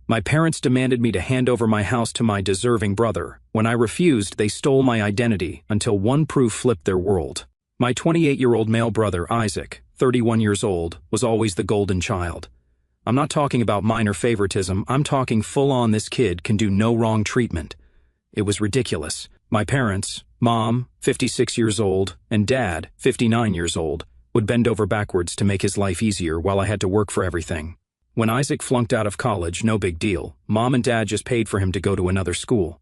My parents demanded me to hand over my house to my deserving brother. When I refused, they stole my identity until one proof flipped their world. My 28-year-old male brother, Isaac, 31 years old, was always the golden child. I'm not talking about minor favoritism, I'm talking full-on this kid can do no wrong treatment. It was ridiculous. My parents, Mom, 56 years old, and Dad, 59 years old, would bend over backwards to make his life easier while I had to work for everything. When Isaac flunked out of college, no big deal. Mom and Dad just paid for him to go to another school.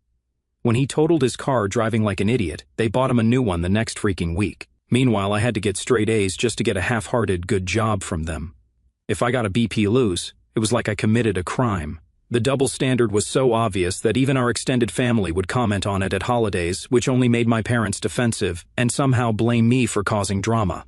When he totaled his car driving like an idiot, they bought him a new one the next freaking week. Meanwhile, I had to get straight A's just to get a half-hearted good job from them. If I got a BP lose, it was like I committed a crime. The double standard was so obvious that even our extended family would comment on it at holidays, which only made my parents defensive and somehow blame me for causing drama.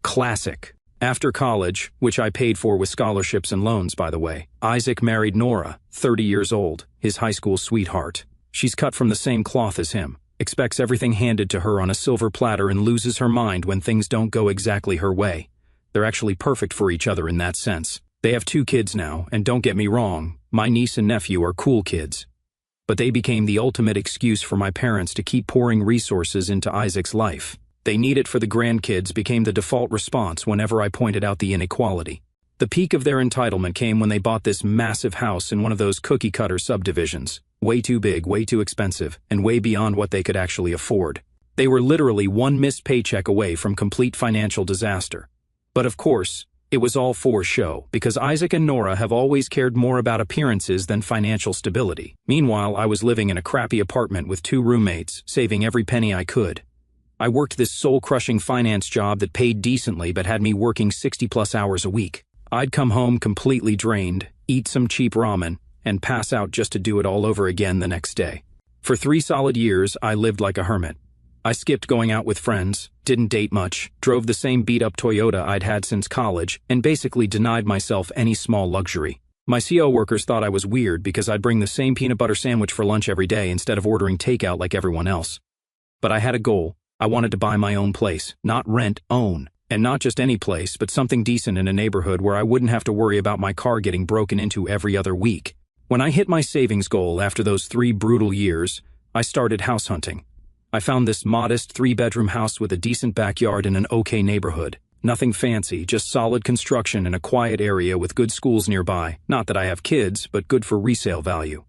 Classic. After college, which I paid for with scholarships and loans, by the way, Isaac married Nora, 30 years old, his high school sweetheart. She's cut from the same cloth as him, expects everything handed to her on a silver platter and loses her mind when things don't go exactly her way. They're actually perfect for each other in that sense. They have 2 kids now, and don't get me wrong, my niece and nephew are cool kids. But they became the ultimate excuse for my parents to keep pouring resources into Isaac's life. They need it for the grandkids became the default response whenever I pointed out the inequality. The peak of their entitlement came when they bought this massive house in one of those cookie-cutter subdivisions. Way too big, way too expensive, and way beyond what they could actually afford. They were literally one missed paycheck away from complete financial disaster. But of course, it was all for show, because Isaac and Nora have always cared more about appearances than financial stability. Meanwhile, I was living in a crappy apartment with 2 roommates, saving every penny I could. I worked this soul-crushing finance job that paid decently but had me working 60-plus hours a week. I'd come home completely drained, eat some cheap ramen, and pass out just to do it all over again the next day. For 3 solid years, I lived like a hermit. I skipped going out with friends, didn't date much, drove the same beat-up Toyota I'd had since college, and basically denied myself any small luxury. My CO workers thought I was weird because I'd bring the same peanut butter sandwich for lunch every day instead of ordering takeout like everyone else. But I had a goal. I wanted to buy my own place, not rent, own. And not just any place, but something decent in a neighborhood where I wouldn't have to worry about my car getting broken into every other week. When I hit my savings goal after those 3 brutal years, I started house hunting. I found this modest 3-bedroom house with a decent backyard in an okay neighborhood. Nothing fancy, just solid construction in a quiet area with good schools nearby. Not that I have kids, but good for resale value.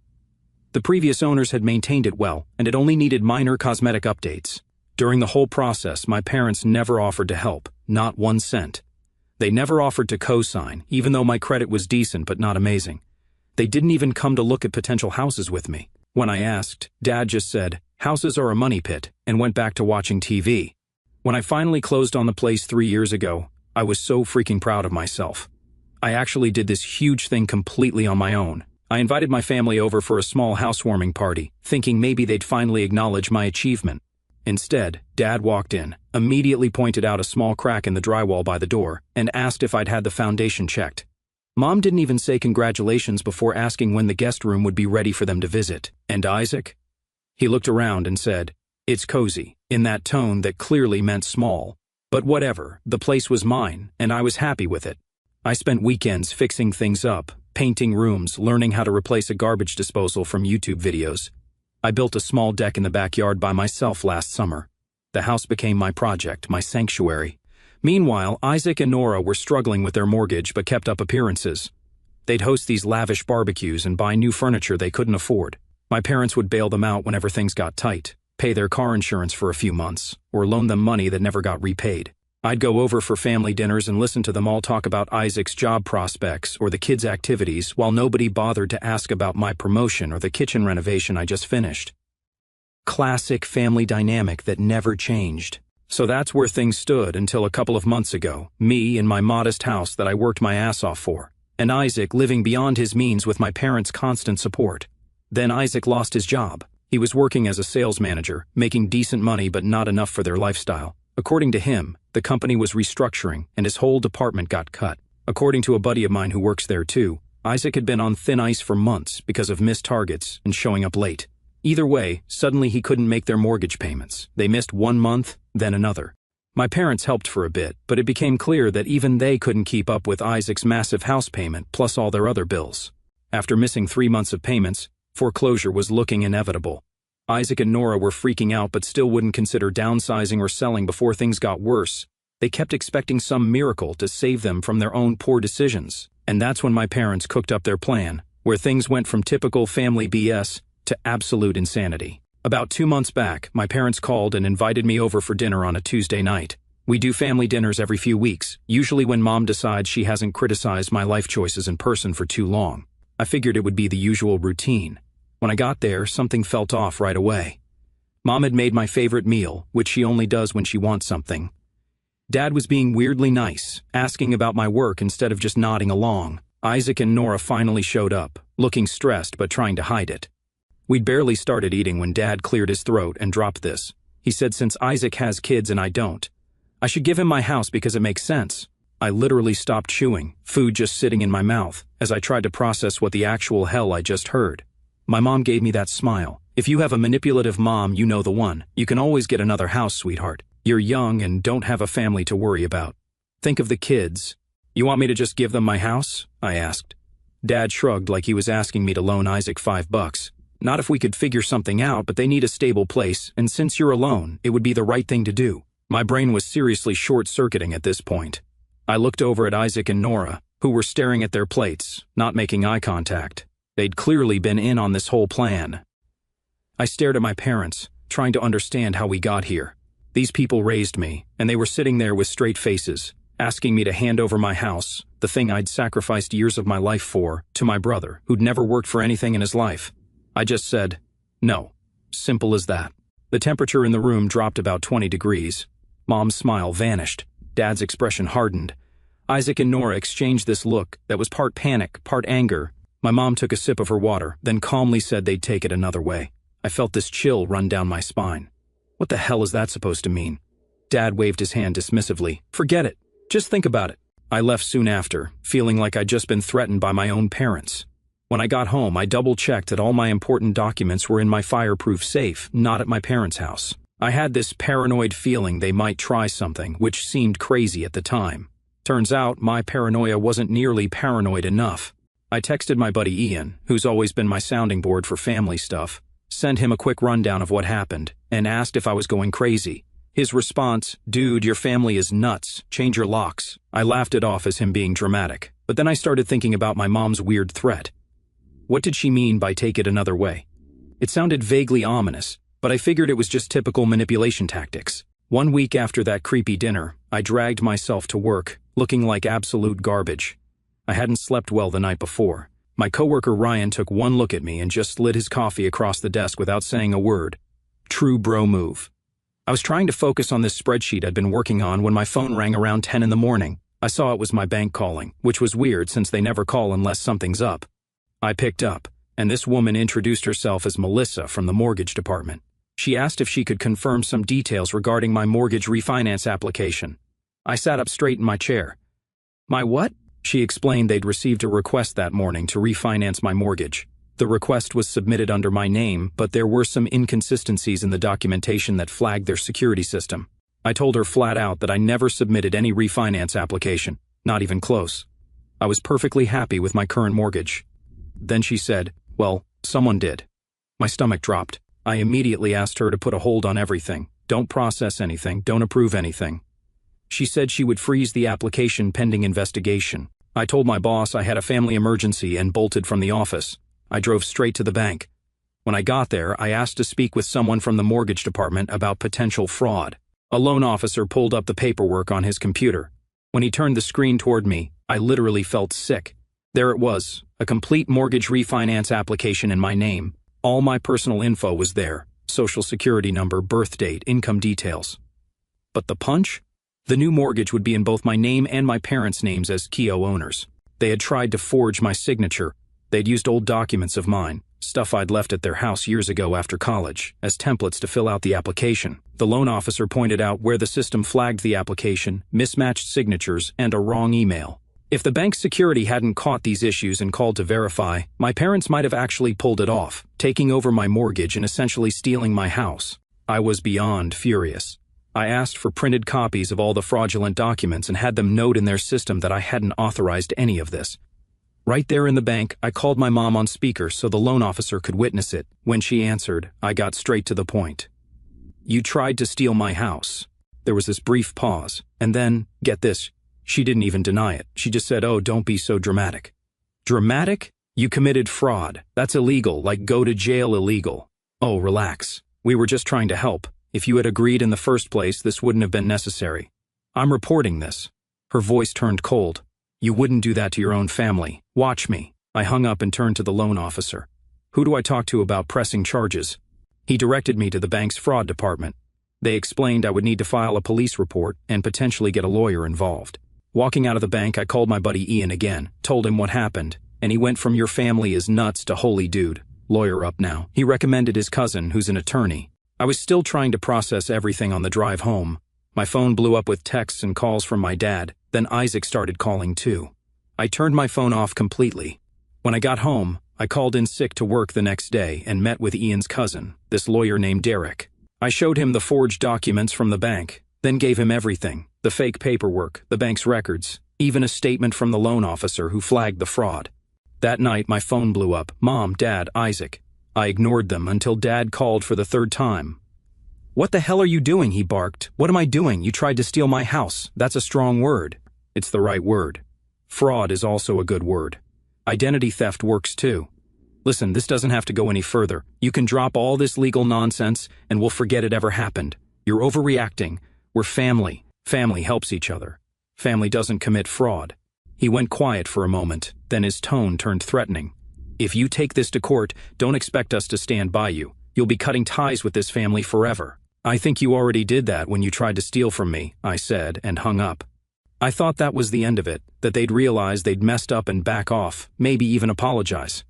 The previous owners had maintained it well, and it only needed minor cosmetic updates. During the whole process, my parents never offered to help, not 1 cent. They never offered to co-sign, even though my credit was decent but not amazing. They didn't even come to look at potential houses with me. When I asked, Dad just said, "Houses are a money pit," and went back to watching TV. When I finally closed on the place 3 years ago, I was so freaking proud of myself. I actually did this huge thing completely on my own. I invited my family over for a small housewarming party, thinking maybe they'd finally acknowledge my achievement. Instead, Dad walked in, immediately pointed out a small crack in the drywall by the door, and asked if I'd had the foundation checked. Mom didn't even say congratulations before asking when the guest room would be ready for them to visit. And Isaac? He looked around and said, "It's cozy," in that tone that clearly meant small. But whatever, the place was mine, and I was happy with it. I spent weekends fixing things up, painting rooms, learning how to replace a garbage disposal from YouTube videos. I built a small deck in the backyard by myself last summer. The house became my project, my sanctuary. Meanwhile, Isaac and Nora were struggling with their mortgage but kept up appearances. They'd host these lavish barbecues and buy new furniture they couldn't afford. My parents would bail them out whenever things got tight, pay their car insurance for a few months, or loan them money that never got repaid. I'd go over for family dinners and listen to them all talk about Isaac's job prospects or the kids' activities while nobody bothered to ask about my promotion or the kitchen renovation I just finished. Classic family dynamic that never changed. So that's where things stood until a couple of months ago, me in my modest house that I worked my ass off for, and Isaac living beyond his means with my parents' constant support. Then Isaac lost his job. He was working as a sales manager, making decent money but not enough for their lifestyle. According to him, the company was restructuring and his whole department got cut. According to a buddy of mine who works there too, Isaac had been on thin ice for months because of missed targets and showing up late. Either way, suddenly he couldn't make their mortgage payments. They missed 1 month, then another. My parents helped for a bit, but it became clear that even they couldn't keep up with Isaac's massive house payment plus all their other bills. After missing 3 months of payments, foreclosure was looking inevitable. Isaac and Nora were freaking out but still wouldn't consider downsizing or selling before things got worse. They kept expecting some miracle to save them from their own poor decisions. And that's when my parents cooked up their plan, where things went from typical family BS to absolute insanity. About 2 months back, my parents called and invited me over for dinner on a Tuesday night. We do family dinners every few weeks, usually when Mom decides she hasn't criticized my life choices in person for too long. I figured it would be the usual routine. When I got there, something felt off right away. Mom had made my favorite meal, which she only does when she wants something. Dad was being weirdly nice, asking about my work instead of just nodding along. Isaac and Nora finally showed up, looking stressed but trying to hide it. We'd barely started eating when Dad cleared his throat and dropped this. He said since Isaac has kids and I don't, I should give him my house because it makes sense. I literally stopped chewing, food just sitting in my mouth, as I tried to process what the actual hell I just heard. My mom gave me that smile. If you have a manipulative mom, you know the one. You can always get another house, sweetheart. You're young and don't have a family to worry about. Think of the kids. You want me to just give them my house? I asked. Dad shrugged like he was asking me to loan Isaac $5. Not if we could figure something out, but they need a stable place, and since you're alone, it would be the right thing to do. My brain was seriously short-circuiting at this point. I looked over at Isaac and Nora, who were staring at their plates, not making eye contact. They'd clearly been in on this whole plan. I stared at my parents, trying to understand how we got here. These people raised me, and they were sitting there with straight faces, asking me to hand over my house, the thing I'd sacrificed years of my life for, to my brother, who'd never worked for anything in his life. I just said, no. Simple as that. The temperature in the room dropped about 20 degrees. Mom's smile vanished. Dad's expression hardened. Isaac and Nora exchanged this look that was part panic, part anger. My mom took a sip of her water, then calmly said they'd take it another way. I felt this chill run down my spine. What the hell is that supposed to mean? Dad waved his hand dismissively. Forget it. Just think about it. I left soon after, feeling like I'd just been threatened by my own parents. When I got home, I double-checked that all my important documents were in my fireproof safe, not at my parents' house. I had this paranoid feeling they might try something, which seemed crazy at the time. Turns out, my paranoia wasn't nearly paranoid enough. I texted my buddy Ian, who's always been my sounding board for family stuff, sent him a quick rundown of what happened, and asked if I was going crazy. His response, "Dude, your family is nuts. Change your locks." I laughed it off as him being dramatic, but then I started thinking about my mom's weird threat. What did she mean by take it another way? It sounded vaguely ominous, but I figured it was just typical manipulation tactics. 1 week after that creepy dinner, I dragged myself to work, looking like absolute garbage. I hadn't slept well the night before. My coworker Ryan took one look at me and just slid his coffee across the desk without saying a word. True bro move. I was trying to focus on this spreadsheet I'd been working on when my phone rang around 10 in the morning. I saw it was my bank calling, which was weird since they never call unless something's up. I picked up, and this woman introduced herself as Melissa from the mortgage department. She asked if she could confirm some details regarding my mortgage refinance application. I sat up straight in my chair. My what? She explained they'd received a request that morning to refinance my mortgage. The request was submitted under my name, but there were some inconsistencies in the documentation that flagged their security system. I told her flat out that I never submitted any refinance application, not even close. I was perfectly happy with my current mortgage. Then she said, well, someone did. My stomach dropped. I immediately asked her to put a hold on everything. Don't process anything, don't approve anything. She said she would freeze the application pending investigation. I told my boss I had a family emergency and bolted from the office. I drove straight to the bank. When I got there, I asked to speak with someone from the mortgage department about potential fraud. A loan officer pulled up the paperwork on his computer. When he turned the screen toward me, I literally felt sick. There it was, a complete mortgage refinance application in my name. All my personal info was there, social security number, birth date, income details. But the punch? The new mortgage would be in both my name and my parents' names as co-owners. They had tried to forge my signature. They'd used old documents of mine, stuff I'd left at their house years ago after college, as templates to fill out the application. The loan officer pointed out where the system flagged the application, mismatched signatures, and a wrong email. If the bank's security hadn't caught these issues and called to verify, my parents might have actually pulled it off, taking over my mortgage and essentially stealing my house. I was beyond furious. I asked for printed copies of all the fraudulent documents and had them note in their system that I hadn't authorized any of this. Right there in the bank, I called my mom on speaker so the loan officer could witness it. When she answered, I got straight to the point. You tried to steal my house. There was this brief pause, and then, get this, she didn't even deny it. She just said, oh, don't be so dramatic. Dramatic? You committed fraud. That's illegal, like go to jail illegal. Oh, relax. We were just trying to help. If you had agreed in the first place, this wouldn't have been necessary. I'm reporting this. Her voice turned cold. You wouldn't do that to your own family. Watch me. I hung up and turned to the loan officer. Who do I talk to about pressing charges? He directed me to the bank's fraud department. They explained I would need to file a police report and potentially get a lawyer involved. Walking out of the bank, I called my buddy Ian again, told him what happened, and he went from your family is nuts to holy dude, lawyer up now. He recommended his cousin, who's an attorney. I was still trying to process everything on the drive home. My phone blew up with texts and calls from my dad, then Isaac started calling too. I turned my phone off completely. When I got home, I called in sick to work the next day and met with Ian's cousin, this lawyer named Derek. I showed him the forged documents from the bank, then gave him everything, the fake paperwork, the bank's records, even a statement from the loan officer who flagged the fraud. That night, my phone blew up. Mom, Dad, Isaac. I ignored them until Dad called for the third time. What the hell are you doing? He barked. What am I doing? You tried to steal my house. That's a strong word. It's the right word. Fraud is also a good word. Identity theft works too. Listen, this doesn't have to go any further. You can drop all this legal nonsense and we'll forget it ever happened. You're overreacting. We're family. Family helps each other. Family doesn't commit fraud. He went quiet for a moment, then his tone turned threatening. If you take this to court, don't expect us to stand by you. You'll be cutting ties with this family forever. I think you already did that when you tried to steal from me, I said, and hung up. I thought that was the end of it, that they'd realize they'd messed up and back off, maybe even apologize.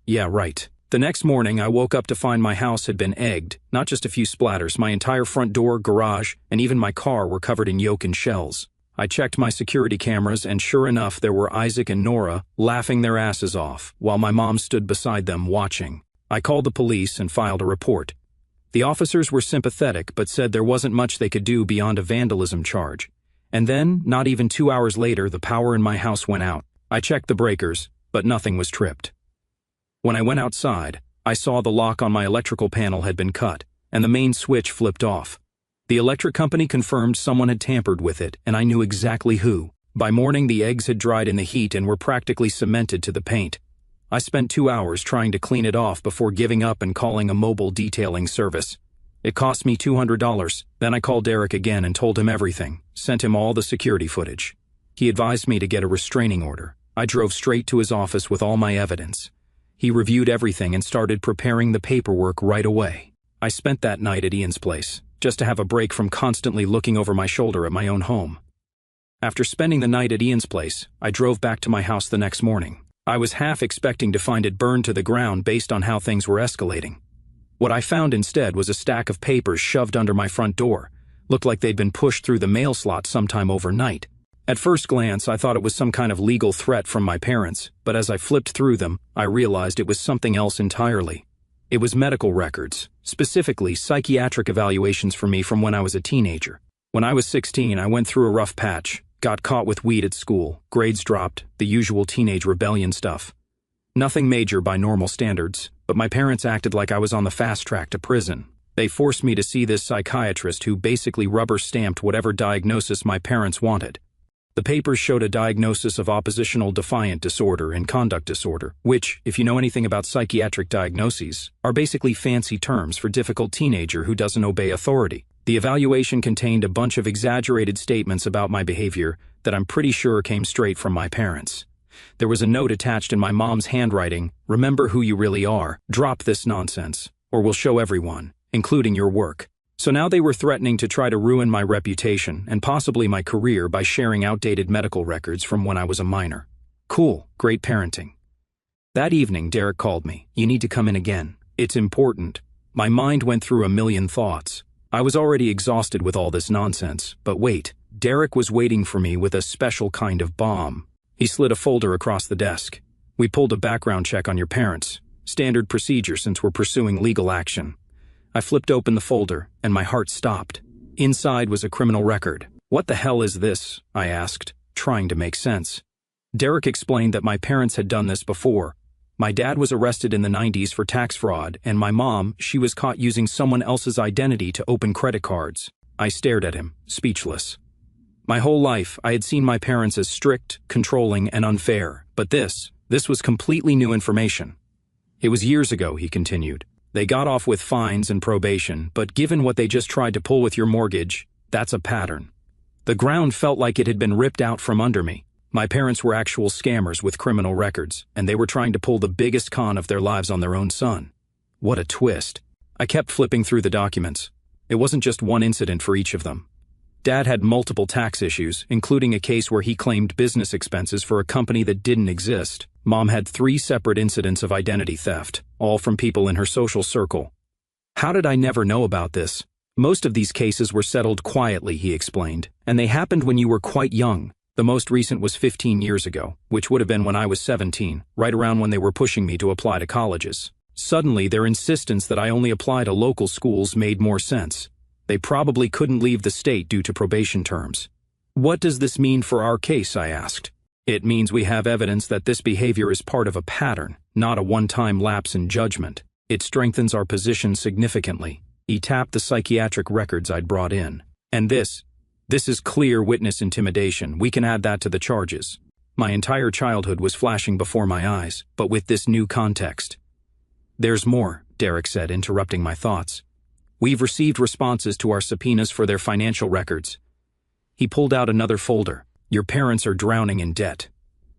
Yeah, right. The next morning, I woke up to find my house had been egged, not just a few splatters. My entire front door, garage, and even my car were covered in yolk and shells. I checked my security cameras, and sure enough, there were Isaac and Nora laughing their asses off, while my mom stood beside them watching. I called the police and filed a report. The officers were sympathetic, but said there wasn't much they could do beyond a vandalism charge. And then, not even 2 hours later, the power in my house went out. I checked the breakers, but nothing was tripped. When I went outside, I saw the lock on my electrical panel had been cut, and the main switch flipped off. The electric company confirmed someone had tampered with it, and I knew exactly who. By morning, the eggs had dried in the heat and were practically cemented to the paint. I spent 2 hours trying to clean it off before giving up and calling a mobile detailing service. It cost me $200. Then I called Derek again and told him everything, sent him all the security footage. He advised me to get a restraining order. I drove straight to his office with all my evidence. He reviewed everything and started preparing the paperwork right away. I spent that night at Ian's place, just to have a break from constantly looking over my shoulder at my own home. After spending the night at Ian's place, I drove back to my house the next morning. I was half expecting to find it burned to the ground based on how things were escalating. What I found instead was a stack of papers shoved under my front door. Looked like they'd been pushed through the mail slot sometime overnight. At first glance, I thought it was some kind of legal threat from my parents, but as I flipped through them, I realized it was something else entirely. It was medical records, specifically psychiatric evaluations for me from when I was a teenager. When I was 16, I went through a rough patch, got caught with weed at school, grades dropped, the usual teenage rebellion stuff. Nothing major by normal standards, but my parents acted like I was on the fast track to prison. They forced me to see this psychiatrist who basically rubber-stamped whatever diagnosis my parents wanted. The papers showed a diagnosis of oppositional defiant disorder and conduct disorder, which, if you know anything about psychiatric diagnoses, are basically fancy terms for difficult teenager who doesn't obey authority. The evaluation contained a bunch of exaggerated statements about my behavior that I'm pretty sure came straight from my parents. There was a note attached in my mom's handwriting, "Remember who you really are, drop this nonsense, or we'll show everyone, including your work." So now they were threatening to try to ruin my reputation and possibly my career by sharing outdated medical records from when I was a minor. Cool, great parenting. That evening, Derek called me. "You need to come in again. It's important." My mind went through a million thoughts. I was already exhausted with all this nonsense, but wait, Derek was waiting for me with a special kind of bomb. He slid a folder across the desk. "We pulled a background check on your parents. Standard procedure since we're pursuing legal action." I flipped open the folder, and my heart stopped. Inside was a criminal record. "What the hell is this?" I asked, trying to make sense. Derek explained that my parents had done this before. My dad was arrested in the 90s for tax fraud, and my mom, she was caught using someone else's identity to open credit cards. I stared at him, speechless. My whole life, I had seen my parents as strict, controlling, and unfair, but this was completely new information. It was years ago, he continued. They got off with fines and probation, but given what they just tried to pull with your mortgage, that's a pattern. The ground felt like it had been ripped out from under me. My parents were actual scammers with criminal records, and they were trying to pull the biggest con of their lives on their own son. What a twist. I kept flipping through the documents. It wasn't just one incident for each of them. Dad had multiple tax issues, including a case where he claimed business expenses for a company that didn't exist. Mom had 3 separate incidents of identity theft, all from people in her social circle. How did I never know about this? Most of these cases were settled quietly, he explained, and they happened when you were quite young. The most recent was 15 years ago, which would have been when I was 17, right around when they were pushing me to apply to colleges. Suddenly, their insistence that I only apply to local schools made more sense. They probably couldn't leave the state due to probation terms. What does this mean for our case, I asked. It means we have evidence that this behavior is part of a pattern, not a one-time lapse in judgment. It strengthens our position significantly. He tapped the psychiatric records I'd brought in. And this is clear witness intimidation. We can add that to the charges. My entire childhood was flashing before my eyes, but with this new context. There's more, Derek said, interrupting my thoughts. We've received responses to our subpoenas for their financial records. He pulled out another folder. Your parents are drowning in debt.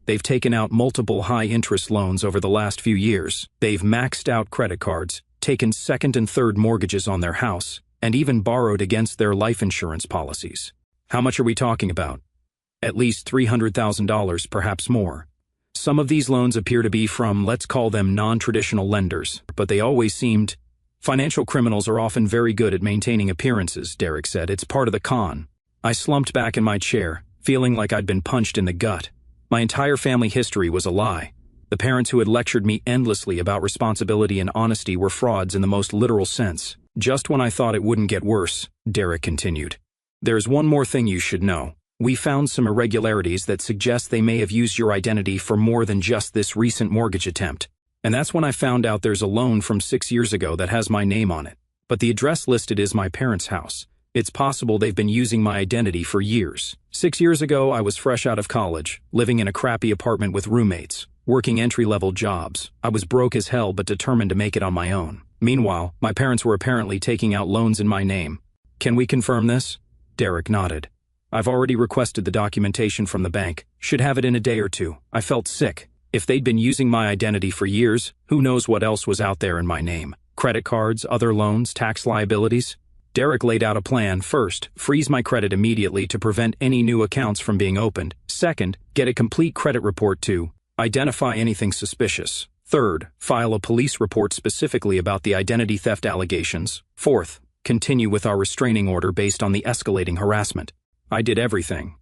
They've taken out multiple high-interest loans over the last few years. They've maxed out credit cards, taken second and third mortgages on their house, and even borrowed against their life insurance policies. How much are we talking about? At least $300,000, perhaps more. Some of these loans appear to be from, let's call them non-traditional lenders, but they always seemed... Financial criminals are often very good at maintaining appearances, Derek said. It's part of the con. I slumped back in my chair, feeling like I'd been punched in the gut. My entire family history was a lie. The parents who had lectured me endlessly about responsibility and honesty were frauds in the most literal sense. Just when I thought it wouldn't get worse, Derek continued. There's one more thing you should know. We found some irregularities that suggest they may have used your identity for more than just this recent mortgage attempt. And that's when I found out there's a loan from 6 years ago that has my name on it. But the address listed is my parents' house. It's possible they've been using my identity for years. 6 years ago, I was fresh out of college, living in a crappy apartment with roommates, working entry-level jobs. I was broke as hell but determined to make it on my own. Meanwhile, my parents were apparently taking out loans in my name. Can we confirm this? Derek nodded. I've already requested the documentation from the bank. Should have it in a day or two. I felt sick. If they'd been using my identity for years, who knows what else was out there in my name? Credit cards, other loans, tax liabilities? Derek laid out a plan. First, freeze my credit immediately to prevent any new accounts from being opened. Second, get a complete credit report to identify anything suspicious. Third, file a police report specifically about the identity theft allegations. Fourth, continue with our restraining order based on the escalating harassment. I did everything.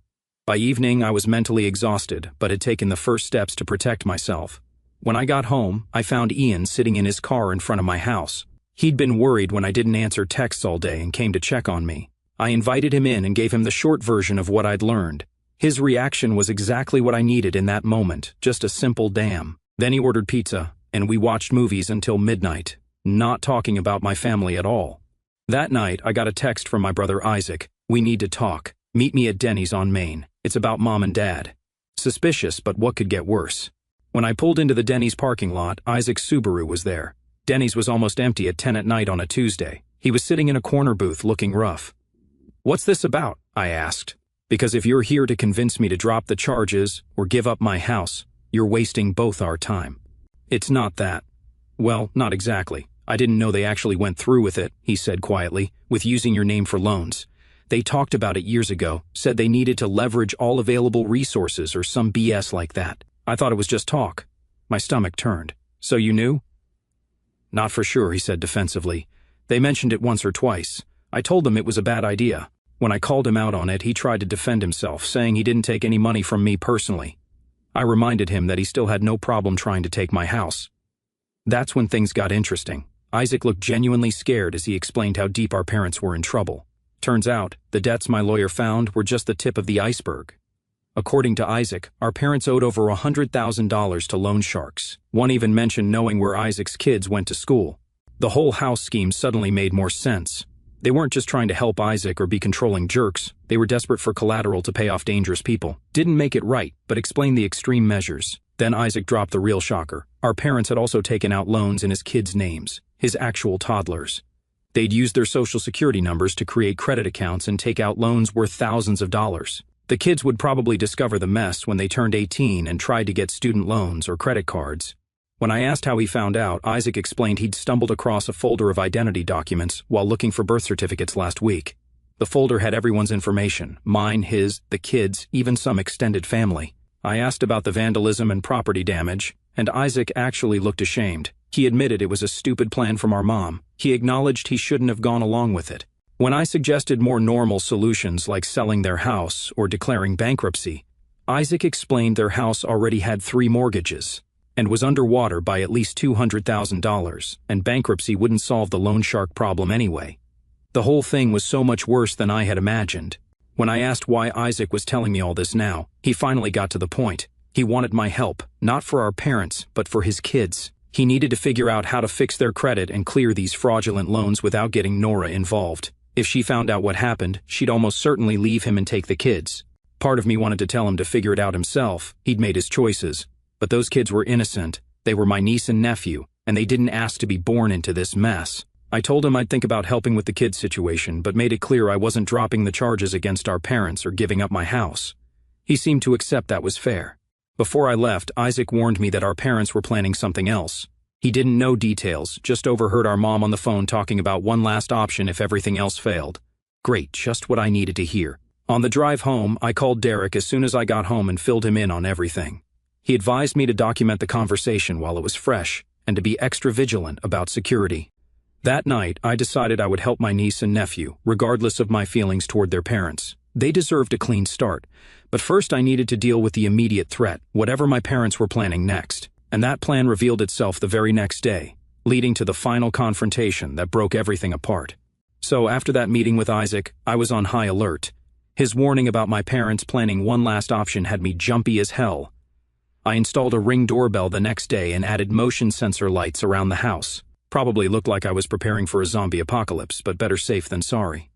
By evening, I was mentally exhausted, but had taken the first steps to protect myself. When I got home, I found Ian sitting in his car in front of my house. He'd been worried when I didn't answer texts all day and came to check on me. I invited him in and gave him the short version of what I'd learned. His reaction was exactly what I needed in that moment, just a simple damn. Then he ordered pizza, and we watched movies until midnight, not talking about my family at all. That night, I got a text from my brother Isaac. We need to talk. Meet me at Denny's on Main. It's about Mom and Dad. Suspicious, but what could get worse? When I pulled into the Denny's parking lot, Isaac's Subaru was there. Denny's was almost empty at 10 at night on a Tuesday. He was sitting in a corner booth looking rough. What's this about? I asked. Because if you're here to convince me to drop the charges or give up my house, you're wasting both our time. It's not that. Well, not exactly. I didn't know they actually went through with it, he said quietly, with using your name for loans. They talked about it years ago, said they needed to leverage all available resources or some BS like that. I thought it was just talk. My stomach turned. So you knew? Not for sure, he said defensively. They mentioned it once or twice. I told them it was a bad idea. When I called him out on it, he tried to defend himself, saying he didn't take any money from me personally. I reminded him that he still had no problem trying to take my house. That's when things got interesting. Isaac looked genuinely scared as he explained how deep our parents were in trouble. Turns out, the debts my lawyer found were just the tip of the iceberg. According to Isaac, our parents owed over $100,000 to loan sharks. One even mentioned knowing where Isaac's kids went to school. The whole house scheme suddenly made more sense. They weren't just trying to help Isaac or be controlling jerks, they were desperate for collateral to pay off dangerous people. Didn't make it right, but explained the extreme measures. Then Isaac dropped the real shocker. Our parents had also taken out loans in his kids' names, his actual toddlers. They'd used their social security numbers to create credit accounts and take out loans worth thousands of dollars. The kids would probably discover the mess when they turned 18 and tried to get student loans or credit cards. When I asked how he found out, Isaac explained he'd stumbled across a folder of identity documents while looking for birth certificates last week. The folder had everyone's information, mine, his, the kids, even some extended family. I asked about the vandalism and property damage, and Isaac actually looked ashamed. He admitted it was a stupid plan from our mom. He acknowledged he shouldn't have gone along with it. When I suggested more normal solutions like selling their house or declaring bankruptcy, Isaac explained their house already had 3 mortgages and was underwater by at least $200,000, and bankruptcy wouldn't solve the loan shark problem anyway. The whole thing was so much worse than I had imagined. When I asked why Isaac was telling me all this now, he finally got to the point. He wanted my help, not for our parents, but for his kids. He needed to figure out how to fix their credit and clear these fraudulent loans without getting Nora involved. If she found out what happened, she'd almost certainly leave him and take the kids. Part of me wanted to tell him to figure it out himself. He'd made his choices. But those kids were innocent. They were my niece and nephew, and they didn't ask to be born into this mess. I told him I'd think about helping with the kids' situation, but made it clear I wasn't dropping the charges against our parents or giving up my house. He seemed to accept that was fair. Before I left, Isaac warned me that our parents were planning something else. He didn't know details, just overheard our mom on the phone talking about one last option if everything else failed. Great, just what I needed to hear. On the drive home, I called Derek as soon as I got home and filled him in on everything. He advised me to document the conversation while it was fresh, and to be extra vigilant about security. That night, I decided I would help my niece and nephew, regardless of my feelings toward their parents. They deserved a clean start, but first I needed to deal with the immediate threat, whatever my parents were planning next. And that plan revealed itself the very next day, leading to the final confrontation that broke everything apart. So after that meeting with Isaac, I was on high alert. His warning about my parents planning one last option had me jumpy as hell. I installed a Ring doorbell the next day and added motion sensor lights around the house. Probably looked like I was preparing for a zombie apocalypse, but better safe than sorry.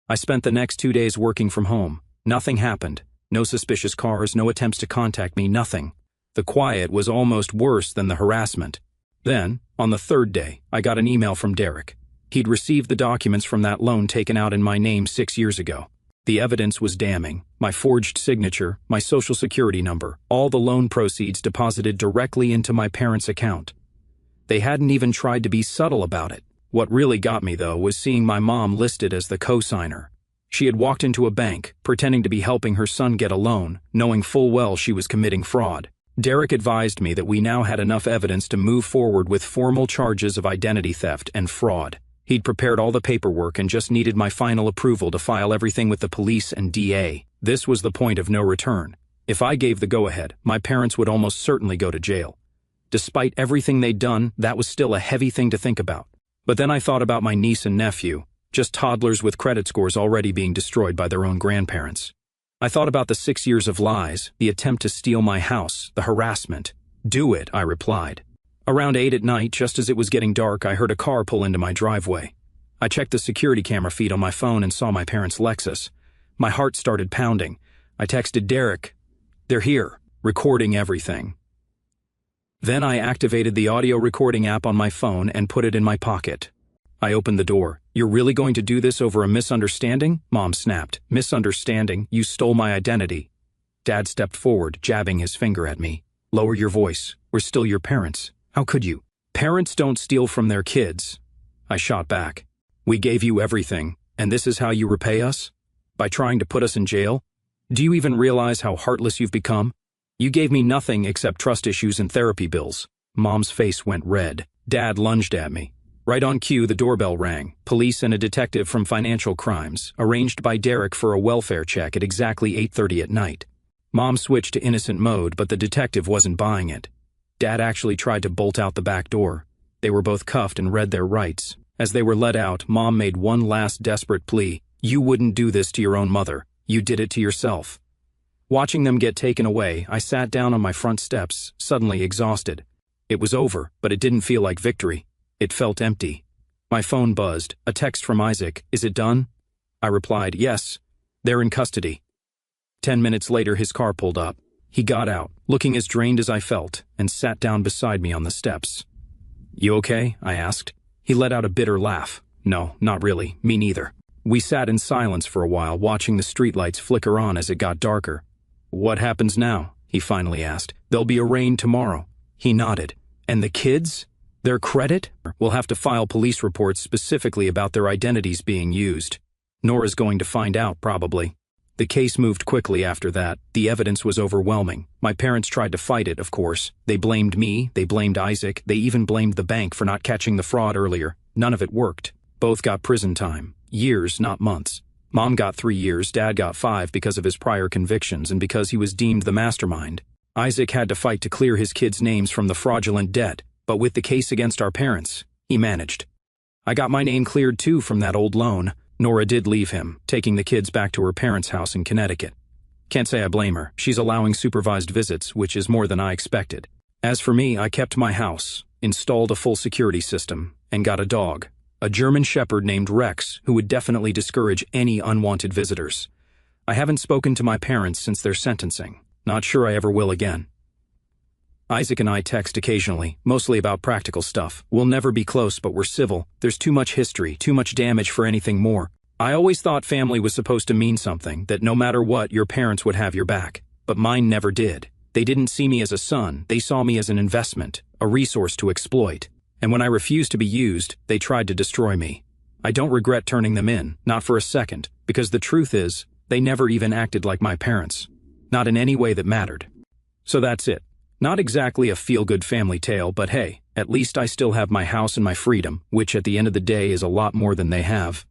I spent the next 2 days working from home. Nothing happened. No suspicious cars, no attempts to contact me, nothing. The quiet was almost worse than the harassment. Then, on the 3rd day, I got an email from Derek. He'd received the documents from that loan taken out in my name 6 years ago. The evidence was damning. My forged signature, my social security number, all the loan proceeds deposited directly into my parents' account. They hadn't even tried to be subtle about it. What really got me, though, was seeing my mom listed as the co-signer. She had walked into a bank, pretending to be helping her son get a loan, knowing full well she was committing fraud. Derek advised me that we now had enough evidence to move forward with formal charges of identity theft and fraud. He'd prepared all the paperwork and just needed my final approval to file everything with the police and DA. This was the point of no return. If I gave the go-ahead, my parents would almost certainly go to jail. Despite everything they'd done, that was still a heavy thing to think about. But then I thought about my niece and nephew, just toddlers with credit scores already being destroyed by their own grandparents. I thought about the 6 years of lies, the attempt to steal my house, the harassment. Do it, I replied. Around 8 at night, just as it was getting dark, I heard a car pull into my driveway. I checked the security camera feed on my phone and saw my parents' Lexus. My heart started pounding. I texted Derek. They're here, recording everything. Then I activated the audio recording app on my phone and put it in my pocket. I opened the door. You're really going to do this over a misunderstanding? Mom snapped. Misunderstanding? You stole my identity. Dad stepped forward, jabbing his finger at me. Lower your voice. We're still your parents. How could you? Parents don't steal from their kids. I shot back. We gave you everything, and this is how you repay us? By trying to put us in jail? Do you even realize how heartless you've become? You gave me nothing except trust issues and therapy bills. Mom's face went red. Dad lunged at me. Right on cue, the doorbell rang. Police and a detective from Financial Crimes, arranged by Derek for a welfare check at exactly 8:30 at night. Mom switched to innocent mode, but the detective wasn't buying it. Dad actually tried to bolt out the back door. They were both cuffed and read their rights. As they were let out, Mom made one last desperate plea. You wouldn't do this to your own mother. You did it to yourself. Watching them get taken away, I sat down on my front steps, suddenly exhausted. It was over, but it didn't feel like victory. It felt empty. My phone buzzed. A text from Isaac. "Is it done?" I replied, "Yes. They're in custody." 10 minutes later, his car pulled up. He got out, looking as drained as I felt, and sat down beside me on the steps. "You okay?" I asked. He let out a bitter laugh. "No, not really. Me neither." We sat in silence for a while, watching the streetlights flicker on as it got darker. "What happens now?" he finally asked. "They'll be arraigned tomorrow." He nodded. "And the kids? Their credit? We'll have to file police reports specifically about their identities being used. Nora's going to find out, probably." The case moved quickly after that. The evidence was overwhelming. My parents tried to fight it, of course. They blamed me, they blamed Isaac, they even blamed the bank for not catching the fraud earlier. None of it worked. Both got prison time. Years, not months. Mom got 3 years, Dad got 5 because of his prior convictions and because he was deemed the mastermind. Isaac had to fight to clear his kids' names from the fraudulent debt, but with the case against our parents, he managed. I got my name cleared too from that old loan. Nora did leave him, taking the kids back to her parents' house in Connecticut. Can't say I blame her. She's allowing supervised visits, which is more than I expected. As for me, I kept my house, installed a full security system, and got a dog. A German Shepherd named Rex, who would definitely discourage any unwanted visitors. I haven't spoken to my parents since their sentencing. Not sure I ever will again. Isaac and I text occasionally, mostly about practical stuff. We'll never be close, but we're civil. There's too much history, too much damage for anything more. I always thought family was supposed to mean something, that no matter what, your parents would have your back. But mine never did. They didn't see me as a son, they saw me as an investment, a resource to exploit. And when I refused to be used, they tried to destroy me. I don't regret turning them in, not for a second, because the truth is, they never even acted like my parents. Not in any way that mattered. So that's it. Not exactly a feel-good family tale, but hey, at least I still have my house and my freedom, which at the end of the day is a lot more than they have.